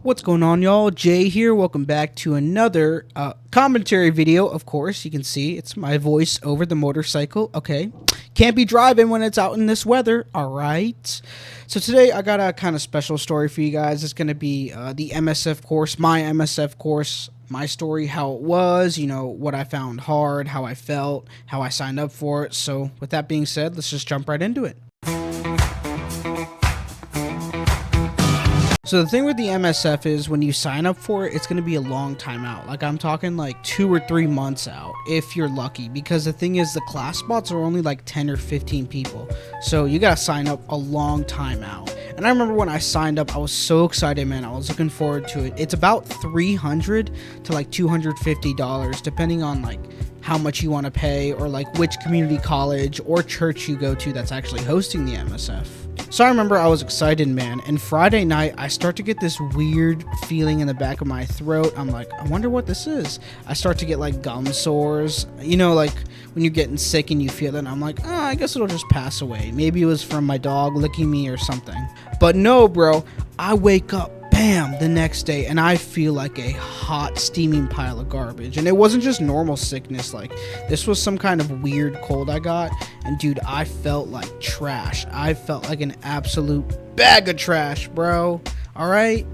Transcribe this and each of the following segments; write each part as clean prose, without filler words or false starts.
What's going on, y'all? Jay here. Welcome back to another commentary video. Of course, you can see it's my voice over the motorcycle. Okay, can't be driving when it's out in this weather. All right. So today I got a kind of special story for you guys. It's going to be the MSF course, my MSF course, my story, how it was, you know, what I found hard, how I felt, how I signed up for it. So with that being said, let's just jump right into it. So the thing with the MSF is when you sign up for it, it's going to be a long time out. Like I'm talking like 2 or 3 months out if you're lucky, because the thing is the class spots are only like 10 or 15 people. So you got to sign up a long time out. And I remember when I signed up, I was so excited, man. I was looking forward to it. It's about $300 to like $250 depending on like how much you want to pay or like which community college or church you go to that's actually hosting the MSF. So I remember I was excited, man, and Friday night I start to get this weird feeling in the back of my throat. I'm like, I wonder what this is. I start to get like gum sores, you know, like when you're getting sick and you feel it, and I'm like, I guess it'll just pass away. Maybe it was from my dog licking me or something. But no, bro, I wake up, bam, the next day, and I feel like a hot steaming pile of garbage. And it wasn't just normal sickness, like this was some kind of weird cold I got. And dude, I felt like trash. I felt like an absolute bag of trash, bro. All right.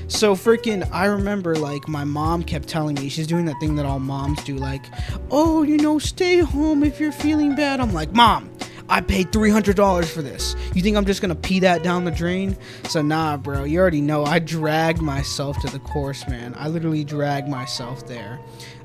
So freaking, I remember like my mom kept telling me, she's doing that thing that all moms do, like, oh, you know, stay home if you're feeling bad. I'm like, Mom, I paid $300 for this. You think I'm just gonna pee that down the drain? So nah, bro, you already know I dragged myself to the course, man. I literally dragged myself there.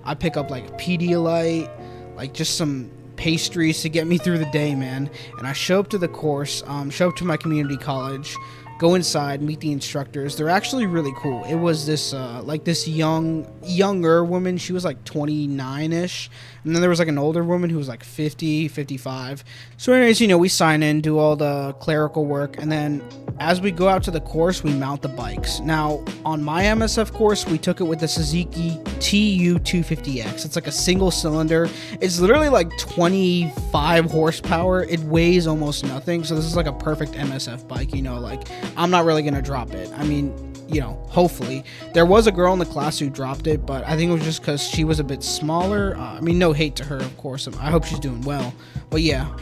I pick up like Pedialyte, like just some pastries to get me through the day, man. And I show up to the course, show up to my community college, go inside, meet the instructors. They're actually really cool. It was this like this younger woman. She was like 29ish, and then there was like an older woman who was like 50, 55. So anyways, you know, we sign in, do all the clerical work, and then as we go out to the course, we mount the bikes. Now on my MSF course, we took it with the Suzuki TU250X. It's like a single cylinder. It's literally like 25 horsepower. It weighs almost nothing. So this is like a perfect MSF bike, you know, like I'm not really gonna drop it. I mean, you know, hopefully. There was a girl in the class who dropped it, but I think it was just because she was a bit smaller. I mean, no hate to her, of course. I hope she's doing well. But yeah.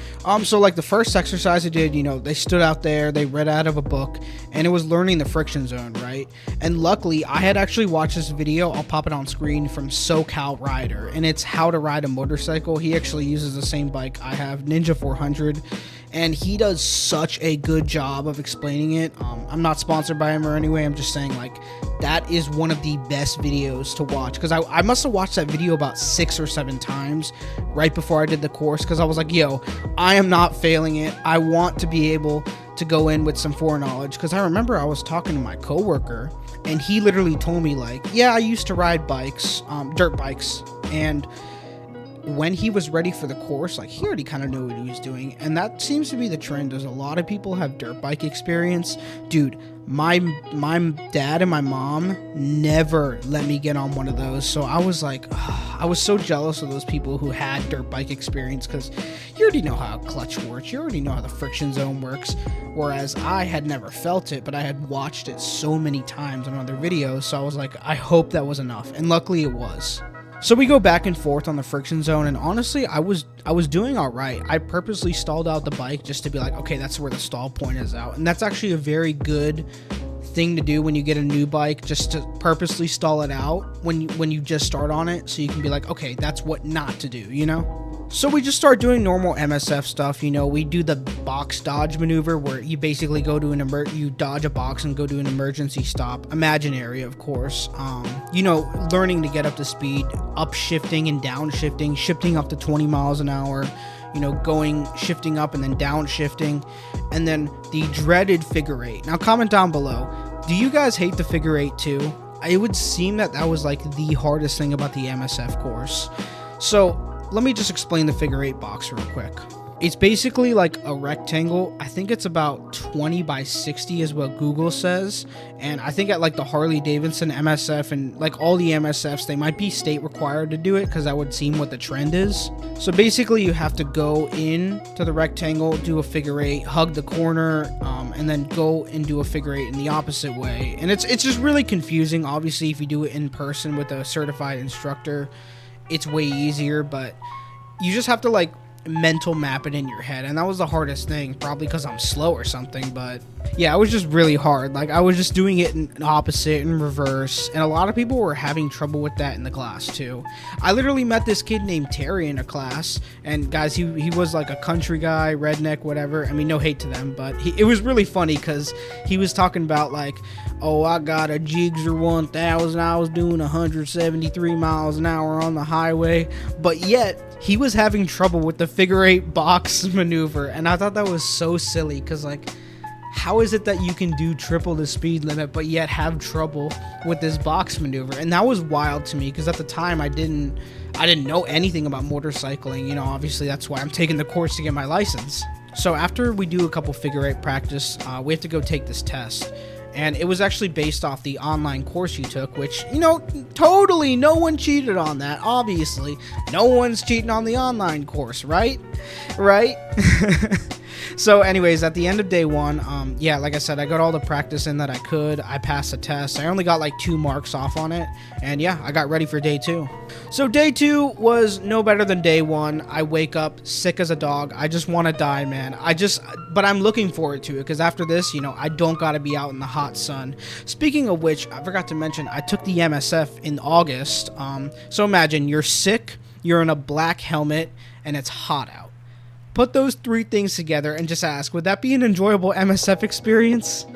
So like the first exercise I did, you know, they stood out there, they read out of a book, and it was learning the friction zone, right? And luckily, I had actually watched this video, I'll pop it on screen, from SoCal Rider, and it's how to ride a motorcycle. He actually uses the same bike I have, Ninja 400. And he does such a good job of explaining it. I'm not sponsored by him or anyway. I'm just saying, like, that is one of the best videos to watch, because I must have watched that video about 6 or 7 times right before I did the course, because I was like, yo, I am not failing it. I want to be able to go in with some foreknowledge, because I remember I was talking to my coworker, and he literally told me, like, yeah, I used to ride bikes, dirt bikes, and when he was ready for the course, like, he already kind of knew what he was doing. And that seems to be the trend. There's a lot of people have dirt bike experience. Dude, my dad and my mom never let me get on one of those. So I was like, I was so jealous of those people who had dirt bike experience, because you already know how a clutch works. You already know how the friction zone works. Whereas I had never felt it, but I had watched it so many times on other videos. So I was like, I hope that was enough. And luckily it was. So we go back and forth on the friction zone, and honestly, I was doing all right. I purposely stalled out the bike just to be like, okay, that's where the stall point is out. And that's actually a very good thing to do when you get a new bike, just to purposely stall it out when you just start on it, so you can be like, okay, that's what not to do, you know? So we just start doing normal MSF stuff, you know. We do the box dodge maneuver, where you basically go to you dodge a box and go to an emergency stop, imaginary, of course. You know, learning to get up to speed, upshifting and downshifting, shifting up to 20 miles an hour, you know, shifting up and then downshifting, and then the dreaded figure 8. Now comment down below, do you guys hate the figure 8 too? It would seem that was like the hardest thing about the MSF course. So let me just explain the figure 8 box real quick. It's basically like a rectangle. I think it's about 20 by 60 is what Google says. And I think at like the Harley Davidson MSF and like all the MSFs, they might be state required to do it because that would seem what the trend is. So basically you have to go in to the rectangle, do a figure eight, hug the corner, and then go and do a figure eight in the opposite way. And it's just really confusing. Obviously, if you do it in person with a certified instructor, it's way easier, but you just have to like mental map it in your head, and that was the hardest thing, probably because I'm slow or something. But yeah, it was just really hard. Like, I was just doing it in opposite and reverse, and a lot of people were having trouble with that in the class too. I literally met this kid named Terry in a class, and guys, he was like a country guy, redneck, whatever. I mean, no hate to them, but it was really funny because he was talking about like, oh, I got a Gigzer 1000, I was doing 173 miles an hour on the highway, but yet he was having trouble with the figure eight box maneuver. And I thought that was so silly, because like, how is it that you can do triple the speed limit but yet have trouble with this box maneuver? And that was wild to me, because at the time I didn't know anything about motorcycling. You know, obviously that's why I'm taking the course to get my license. So after we do a couple figure eight practice, we have to go take this test. And it was actually based off the online course you took, which, you know, totally no one cheated on that. Obviously, no one's cheating on the online course, right? Right? So anyways, at the end of day one, yeah, like I said, I got all the practice in that I could. I passed the test. I only got like 2 marks off on it. And yeah, I got ready for day 2. So day 2 was no better than day 1. I wake up sick as a dog. I just want to die, man. But I'm looking forward to it, because after this, you know, I don't got to be out in the hot sun. Speaking of which, I forgot to mention, I took the MSF in August. So imagine you're sick, you're in a black helmet, and it's hot out. Put those 3 things together and just ask, would that be an enjoyable MSF experience?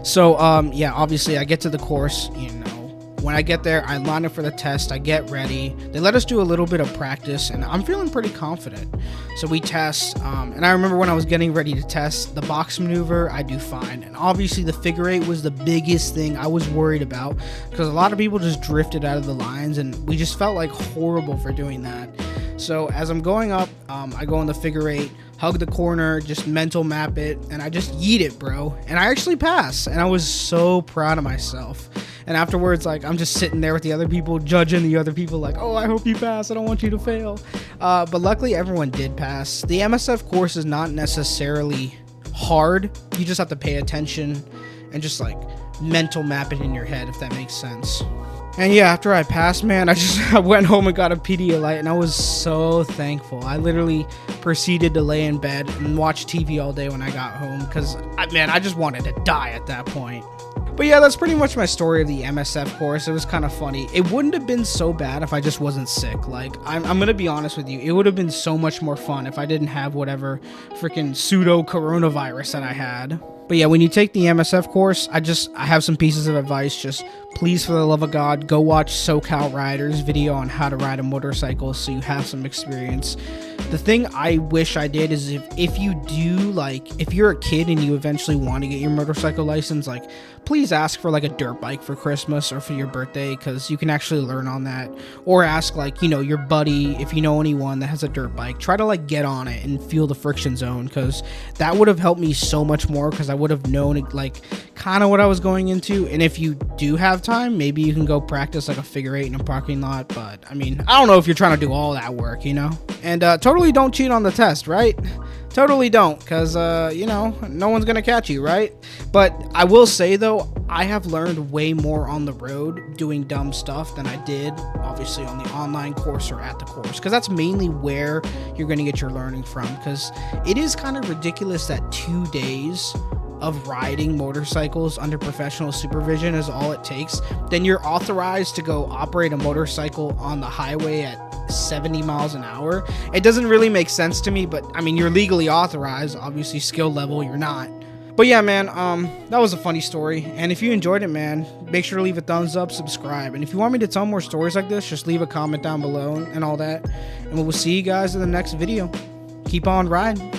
So, yeah, obviously I get to the course, you know, when I get there, I line up for the test, I get ready. They let us do a little bit of practice, and I'm feeling pretty confident. So we test, and I remember when I was getting ready to test the box maneuver, I do fine. And obviously the figure eight was the biggest thing I was worried about, because a lot of people just drifted out of the lines, and we just felt like horrible for doing that. So as I'm going up, I go in the figure eight, hug the corner, just mental map it, and I just yeet it, bro. And I actually pass, and I was so proud of myself. And afterwards, like, I'm just sitting there with the other people, judging the other people, like, oh, I hope you pass, I don't want you to fail. But luckily, everyone did pass. The MSF course is not necessarily hard. You just have to pay attention and just, like, mental map it in your head, if that makes sense. And yeah, after I passed, man, I went home and got a Pedialyte, and I was so thankful. I literally proceeded to lay in bed and watch TV all day when I got home, because, man, I just wanted to die at that point. But yeah, that's pretty much my story of the MSF course. It was kind of funny. It wouldn't have been so bad if I just wasn't sick. Like, I'm going to be honest with you. It would have been so much more fun if I didn't have whatever freaking pseudo coronavirus that I had. But yeah, when you take the MSF course, I have some pieces of advice. Just please, for the love of God, go watch SoCal Rider's video on how to ride a motorcycle so you have some experience. The thing I wish I did is if you do, like, if you're a kid and you eventually want to get your motorcycle license, like, please ask for like a dirt bike for Christmas or for your birthday, because you can actually learn on that. Or ask, like, you know, your buddy, if you know anyone that has a dirt bike, try to like get on it and feel the friction zone, because that would have helped me so much more, because I would have known like kind of what I was going into. And if you do have time, maybe you can go practice like a figure eight in a parking lot. But I mean, I don't know if you're trying to do all that work, you know. And totally don't cheat on the test, right? Totally don't, because, you know, no one's going to catch you, right? But I will say, though, I have learned way more on the road doing dumb stuff than I did, obviously, on the online course or at the course, because that's mainly where you're going to get your learning from, because it is kind of ridiculous that 2 days of riding motorcycles under professional supervision is all it takes. Then you're authorized to go operate a motorcycle on the highway at 70 miles an hour. It doesn't really make sense to me, but I mean, you're legally authorized. Obviously, skill level, you're not. But yeah, man, that was a funny story. And if you enjoyed it, man, make sure to leave a thumbs up, subscribe. And if you want me to tell more stories like this, just leave a comment down below and all that. And we'll see you guys in the next video. Keep on riding.